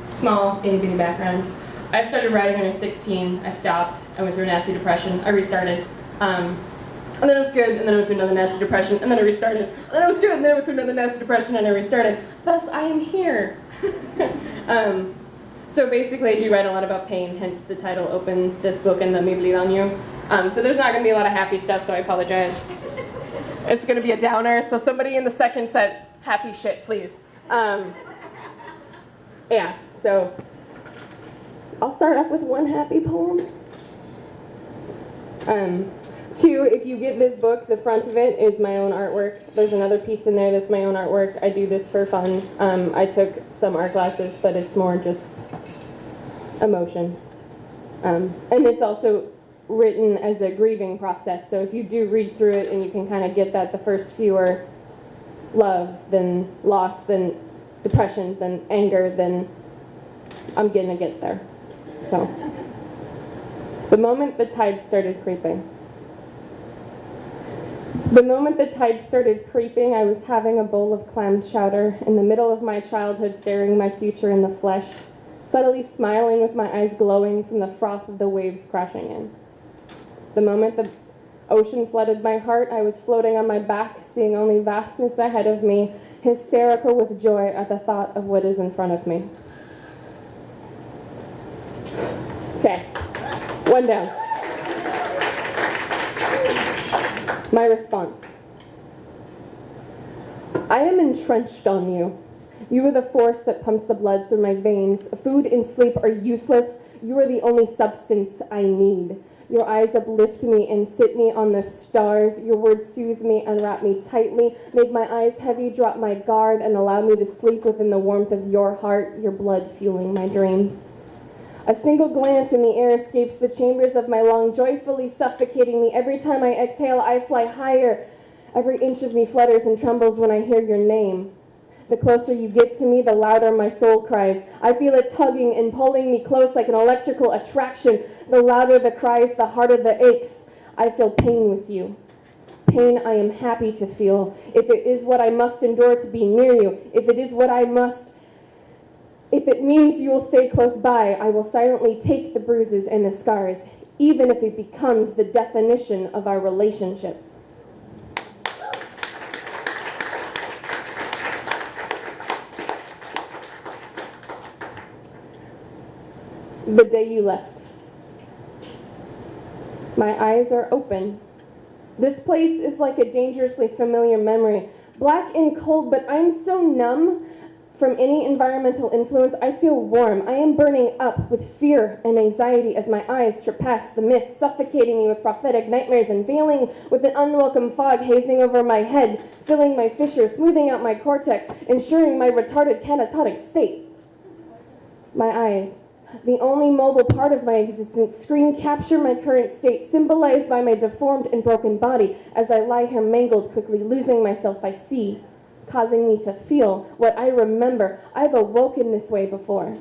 Small, itty-bitty background. I started writing when I was 16. I stopped. I went through a nasty depression. I restarted. And then it was good, and then I went through another nasty depression, and then I restarted. And then it was good, and then I went through another nasty depression, and I restarted. Thus, I am here. So basically, I do write a lot about pain, hence the title, Open This Book and Let Me Bleed on You. So there's not going to be a lot of happy stuff, so I apologize. It's going to be a downer, so somebody in the second set, happy shit, please. Yeah, so I'll start off with one happy poem. Two, if you get this book, the front of it is my own artwork. There's another piece in there that's my own artwork. I do this for fun. I took some art classes, but it's more just emotions. And it's also written as a grieving process, so if you do read through it and you can kind of get that the first few are love, then loss, then depression, then anger, then I'm gonna get there. So, the moment the tide started creeping. The moment the tide started creeping, I was having a bowl of clam chowder in the middle of my childhood, staring my future in the flesh, subtly smiling with my eyes glowing from the froth of the waves crashing in. The moment the ocean flooded my heart, I was floating on my back, seeing only vastness ahead of me, hysterical with joy at the thought of what is in front of me. Okay, one down. My response. I am entrenched on you. You are the force that pumps the blood through my veins. Food and sleep are useless. You are the only substance I need. Your eyes uplift me and sit me on the stars. Your words soothe me, unwrap me tightly, make my eyes heavy, drop my guard, and allow me to sleep within the warmth of your heart, your blood fueling my dreams. A single glance in the air escapes the chambers of my lung, joyfully suffocating me. Every time I exhale, I fly higher. Every inch of me flutters and trembles when I hear your name. The closer you get to me, the louder my soul cries. I feel it tugging and pulling me close like an electrical attraction. The louder the cries, the harder the aches. I feel pain with you. Pain I am happy to feel. If it is what I must endure to be near you, if it means you will stay close by, I will silently take the bruises and the scars, even if it becomes the definition of our relationship. The day you left. My eyes are open. This place is like a dangerously familiar memory. Black and cold, but I'm so numb from any environmental influence. I feel warm. I am burning up with fear and anxiety as my eyes trip past the mist, suffocating me with prophetic nightmares and veiling with an unwelcome fog hazing over my head, filling my fissures, smoothing out my cortex, ensuring my retarded catatonic state. My eyes, the only mobile part of my existence, screen capture my current state, symbolized by my deformed and broken body. As I lie here mangled, quickly losing myself, I see, causing me to feel what I remember. I've awoken this way before.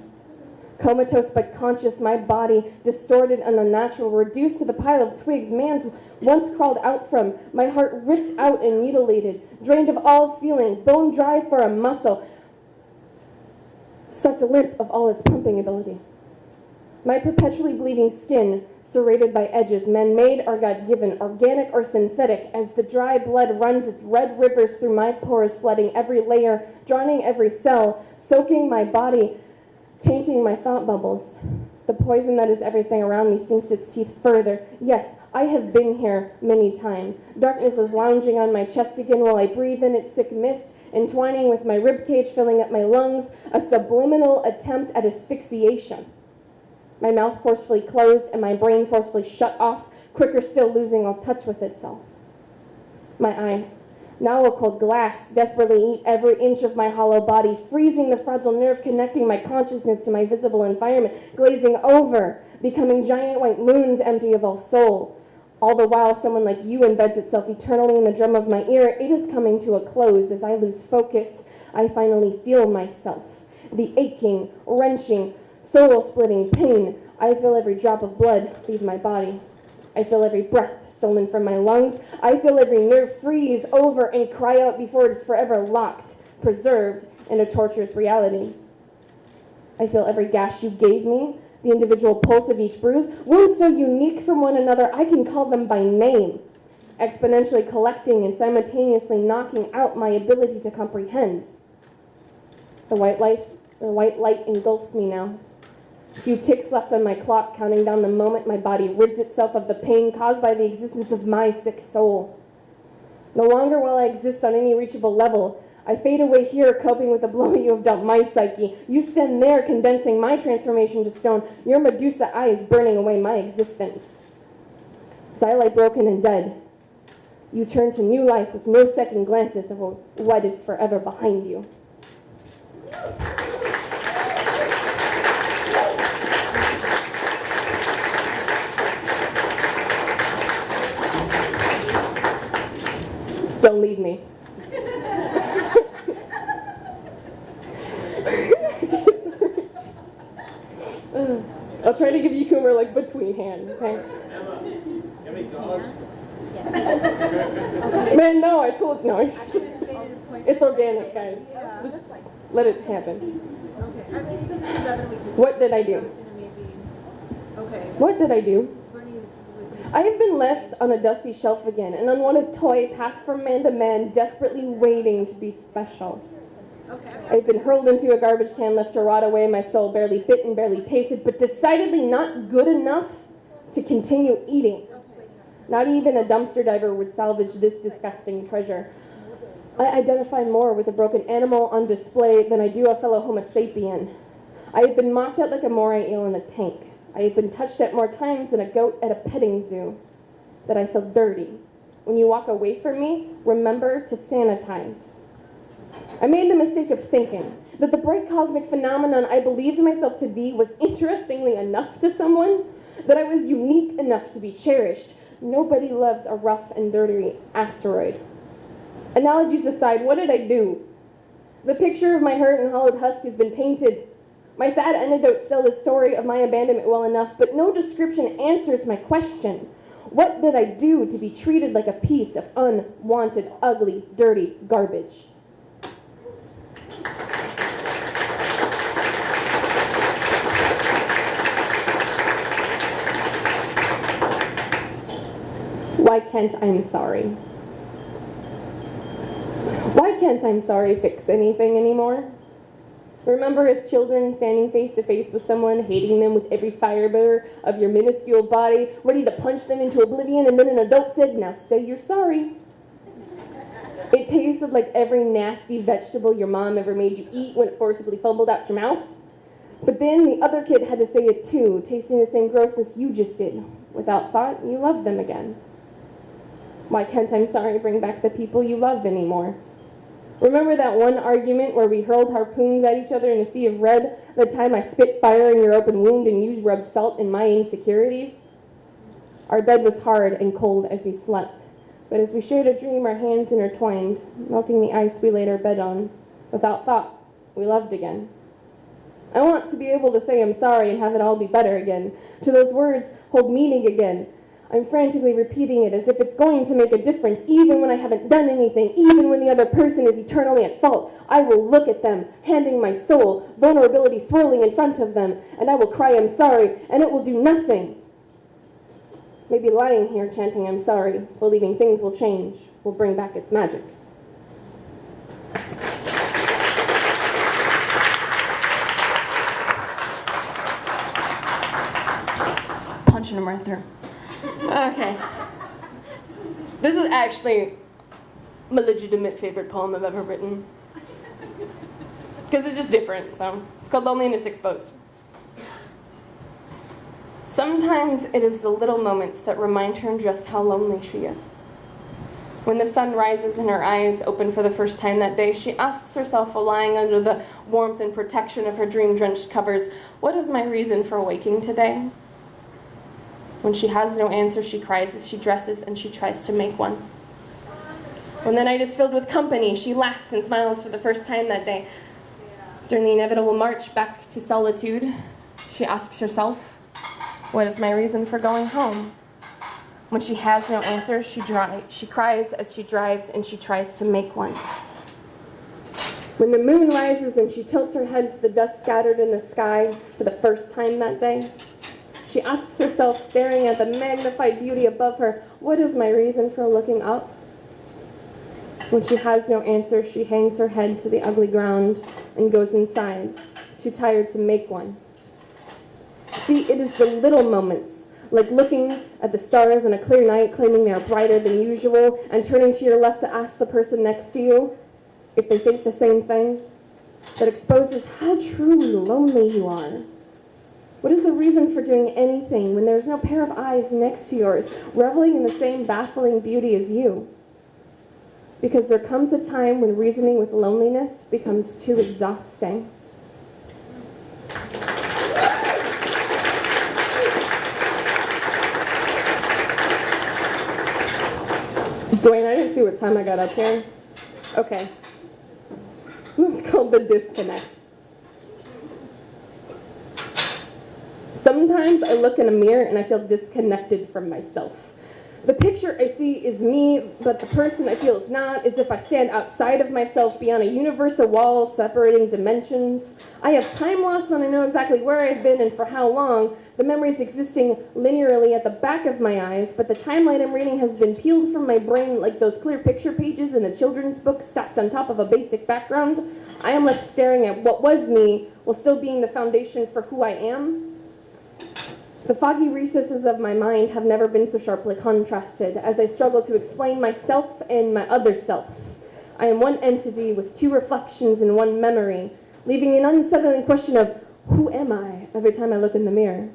Comatose but conscious, my body distorted and unnatural, reduced to the pile of twigs man's once crawled out from, my heart ripped out and mutilated, drained of all feeling, bone dry for a muscle, sucked limp of all its pumping ability. My perpetually bleeding skin, serrated by edges, man-made or God-given, organic or synthetic, as the dry blood runs its red rivers through my pores, flooding every layer, drowning every cell, soaking my body, tainting my thought bubbles. The poison that is everything around me sinks its teeth further. Yes, I have been here many times. Darkness is lounging on my chest again while I breathe in its sick mist, entwining with my ribcage, filling up my lungs, a subliminal attempt at asphyxiation. My mouth forcefully closed and my brain forcefully shut off, quicker still losing all touch with itself. My eyes, now a cold glass, desperately eat every inch of my hollow body, freezing the fragile nerve connecting my consciousness to my visible environment, glazing over, becoming giant white moons empty of all soul. All the while, someone like you embeds itself eternally in the drum of my ear. It is coming to a close. As I lose focus, I finally feel myself. The aching, wrenching, soul-splitting pain. I feel every drop of blood leave my body. I feel every breath stolen from my lungs. I feel every nerve freeze over and cry out before it is forever locked, preserved, and a torturous reality. I feel every gash you gave me, the individual pulse of each bruise, wounds so unique from one another I can call them by name, exponentially collecting and simultaneously knocking out my ability to comprehend. The white light engulfs me now. Few ticks left on my clock, counting down the moment my body rids itself of the pain caused by the existence of my sick soul. No longer will I exist on any reachable level. I fade away here, coping with the blow you have dealt my psyche. You stand there, condensing my transformation to stone. Your Medusa eyes burning away my existence. As I lie broken and dead, you turn to new life with no second glances of what is forever behind you. Don't leave me. I'll try to give you humor like between hands, okay? Emma, cause? Man, no, I told no. It's organic, guys. Just let it happen. Okay. I mean, you can do that and we can. What did I do? Okay. What did I do? Bernie's with me. I have been left on a dusty shelf again, an unwanted toy passed from man to man, desperately waiting to be special. Okay. I've been hurled into a garbage can, left to rot away, my soul barely bitten, barely tasted, but decidedly not good enough to continue eating. Not even a dumpster diver would salvage this disgusting treasure. I identify more with a broken animal on display than I do a fellow Homo sapien. I have been mocked out like a moray eel in a tank. I have been touched at more times than a goat at a petting zoo. That I feel dirty. When you walk away from me, remember to sanitize. I made the mistake of thinking that the bright cosmic phenomenon I believed myself to be was interestingly enough to someone, that I was unique enough to be cherished. Nobody loves a rough and dirty asteroid. Analogies aside, what did I do? The picture of my hurt and hollowed husk has been painted. My sad anecdotes tell the story of my abandonment well enough, but no description answers my question. What did I do to be treated like a piece of unwanted, ugly, dirty garbage? Why can't I'm sorry? Why can't I'm sorry fix anything anymore? Remember as children standing face to face with someone, hating them with every fiber of your minuscule body, ready to punch them into oblivion, and then an adult said, "Now say you're sorry." It tasted like every nasty vegetable your mom ever made you eat when it forcibly fumbled out your mouth. But then the other kid had to say it too, tasting the same grossness you just did. Without thought, you loved them again. Why can't I'm sorry bring back the people you love anymore? Remember that one argument where we hurled harpoons at each other in a sea of red, the time I spit fire in your open wound and you rubbed salt in my insecurities? Our bed was hard and cold as we slept, but as we shared a dream, our hands intertwined, melting the ice we laid our bed on. Without thought, we loved again. I want to be able to say I'm sorry and have it all be better again, to those words hold meaning again. I'm frantically repeating it as if it's going to make a difference, even when I haven't done anything, even when the other person is eternally at fault. I will look at them, handing my soul, vulnerability swirling in front of them, and I will cry I'm sorry, and it will do nothing. Maybe lying here chanting I'm sorry, believing things will change, will bring back its magic. Punching him right there. Okay. This is actually my legitimate favorite poem I've ever written. Because it's just different, so. It's called Loneliness Exposed. Sometimes it is the little moments that remind her just how lonely she is. When the sun rises and her eyes open for the first time that day, she asks herself while lying under the warmth and protection of her dream-drenched covers, what is my reason for waking today? When she has no answer, she cries as she dresses and she tries to make one. When the night is filled with company, she laughs and smiles for the first time that day. During the inevitable march back to solitude, she asks herself, what is my reason for going home? When she has no answer, she cries as she drives and she tries to make one. When the moon rises and she tilts her head to the dust scattered in the sky for the first time that day, she asks herself, staring at the magnified beauty above her, what is my reason for looking up? When she has no answer, she hangs her head to the ugly ground and goes inside, too tired to make one. See, it is the little moments, like looking at the stars on a clear night, claiming they are brighter than usual, and turning to your left to ask the person next to you if they think the same thing, that exposes how truly lonely you are. What is the reason for doing anything when there is no pair of eyes next to yours, reveling in the same baffling beauty as you? Because there comes a time when reasoning with loneliness becomes too exhausting. Dwayne, I didn't see what time I got up here. Okay. It's called the disconnect. Sometimes I look in a mirror and I feel disconnected from myself. The picture I see is me, but the person I feel is not, as if I stand outside of myself beyond a universal wall separating dimensions. I have time loss when I know exactly where I've been and for how long, the memories existing linearly at the back of my eyes, but the timeline I'm reading has been peeled from my brain like those clear picture pages in a children's book stacked on top of a basic background. I am left staring at what was me while still being the foundation for who I am. The foggy recesses of my mind have never been so sharply contrasted as I struggle to explain myself and my other self. I am one entity with two reflections and one memory, leaving an unsettling question of, who am I, every time I look in the mirror?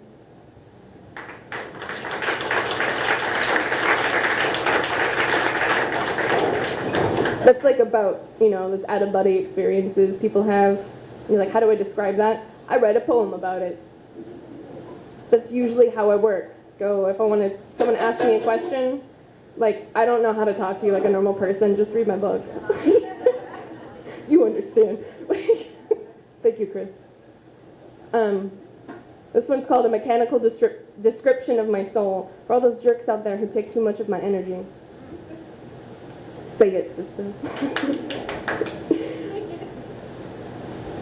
That's like about, those out-of-body experiences people have. You're like, how do I describe that? I write a poem about it. That's usually how I work. Go, if someone asks me a question, like, I don't know how to talk to you like a normal person, just read my book. You understand. Thank you, Chris. This one's called A Mechanical Description of My Soul, for all those jerks out there who take too much of my energy. Say it, sister.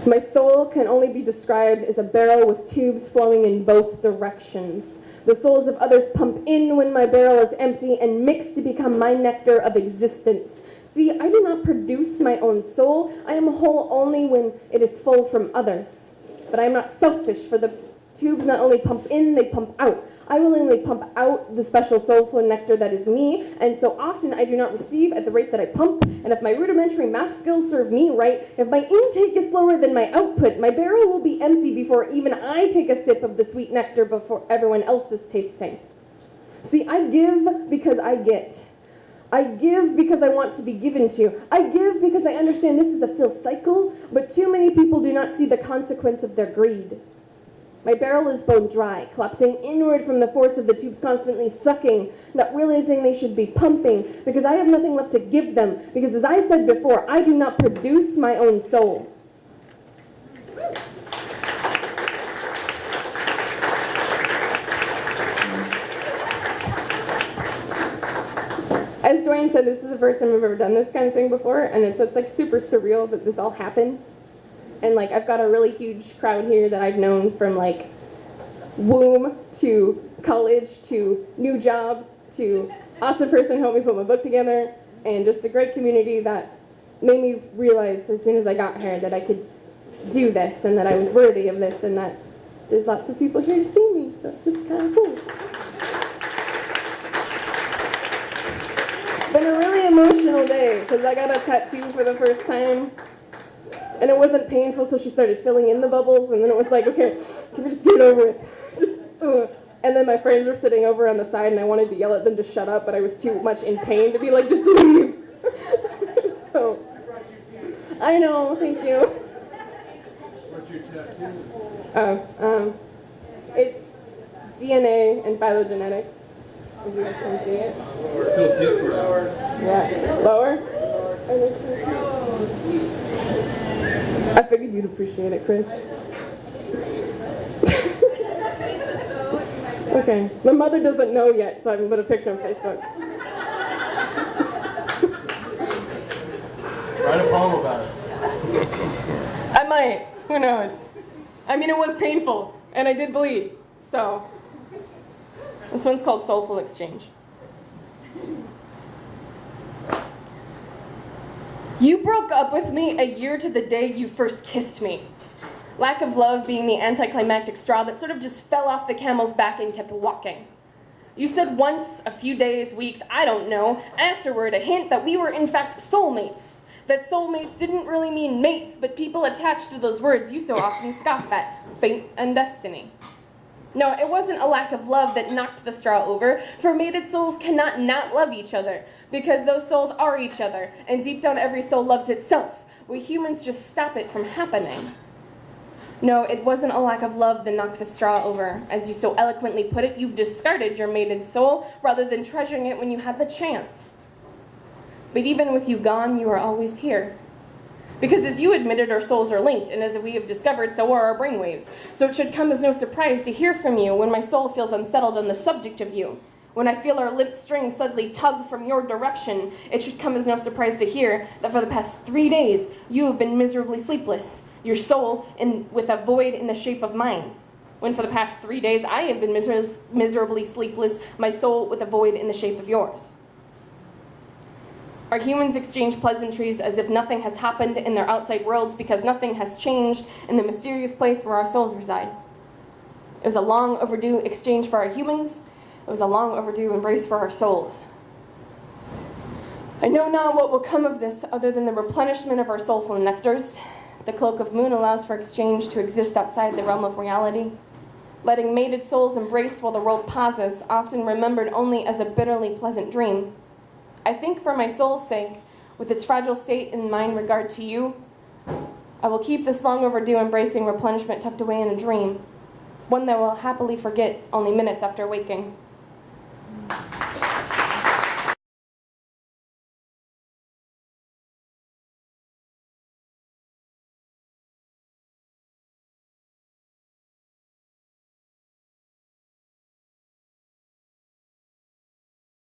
My soul can only be described as a barrel with tubes flowing in both directions. The souls of others pump in when my barrel is empty and mix to become my nectar of existence. See, I do not produce my own soul. I am whole only when it is full from others. But I am not selfish, for the tubes not only pump in, they pump out. I willingly pump out the special soulful nectar that is me, and so often I do not receive at the rate that I pump, and if my rudimentary math skills serve me right, if my intake is slower than my output, my barrel will be empty before even I take a sip of the sweet nectar before everyone else is tasting. See, I give because I get. I give because I want to be given to. I give because I understand this is a full cycle, but too many people do not see the consequence of their greed. My barrel is bone dry, collapsing inward from the force of the tubes constantly sucking, not realizing they should be pumping, because I have nothing left to give them, because as I said before, I do not produce my own soul. As Dwayne said, this is the first time I've ever done this kind of thing before, and it's like super surreal that this all happened. And like I've got a really huge crowd here that I've known from like womb to college to new job to awesome person who helped me put my book together, and just a great community that made me realize as soon as I got here that I could do this and that I was worthy of this and that there's lots of people here to see me, so it's just kind of cool. It's been a really emotional day because I got a tattoo for the first time. And it wasn't painful, so she started filling in the bubbles, and then it was like, okay, can we just get it over with? And then my friends were sitting over on the side, and I wanted to yell at them to shut up, but I was too much in pain to be like, just leave. So, I know, thank you. What's your tattoo? It's DNA and phylogenetics. If you guys can see it. Still different. Yeah. Lower? I figured you'd appreciate it, Chris. Okay. My mother doesn't know yet, so I haven't put a picture on Facebook. Write a poem about it. might. Who knows? I mean, it was painful, and I did bleed. So, this one's called Soulful Exchange. You broke up with me a year to the day you first kissed me. Lack of love being the anticlimactic straw that sort of just fell off the camel's back and kept walking. You said once, a few days, weeks, I don't know, afterward a hint that we were in fact soulmates. That soulmates didn't really mean mates, but people attached to those words you so often scoff at, fate and destiny. No, it wasn't a lack of love that knocked the straw over, for mated souls cannot not love each other, because those souls are each other, and deep down every soul loves itself. We humans just stop it from happening. No, it wasn't a lack of love that knocked the straw over. As you so eloquently put it, you've discarded your mated soul rather than treasuring it when you had the chance. But even with you gone, you are always here. Because as you admitted, our souls are linked, and as we have discovered, so are our brainwaves. So it should come as no surprise to hear from you when my soul feels unsettled on the subject of you. When I feel our lip strings suddenly tug from your direction, it should come as no surprise to hear that for the past 3 days, you have been miserably sleepless. Your soul with a void in the shape of mine. When for the past 3 days I have been miserably sleepless, my soul with a void in the shape of yours. Our humans exchange pleasantries as if nothing has happened in their outside worlds because nothing has changed in the mysterious place where our souls reside. It was a long overdue exchange for our humans. It was a long overdue embrace for our souls. I know not what will come of this other than the replenishment of our soulful nectars. The cloak of moon allows for exchange to exist outside the realm of reality. Letting mated souls embrace while the world pauses, often remembered only as a bitterly pleasant dream. I think for my soul's sake, with its fragile state in mind regard to you, I will keep this long overdue embracing replenishment tucked away in a dream, one that I will happily forget only minutes after waking.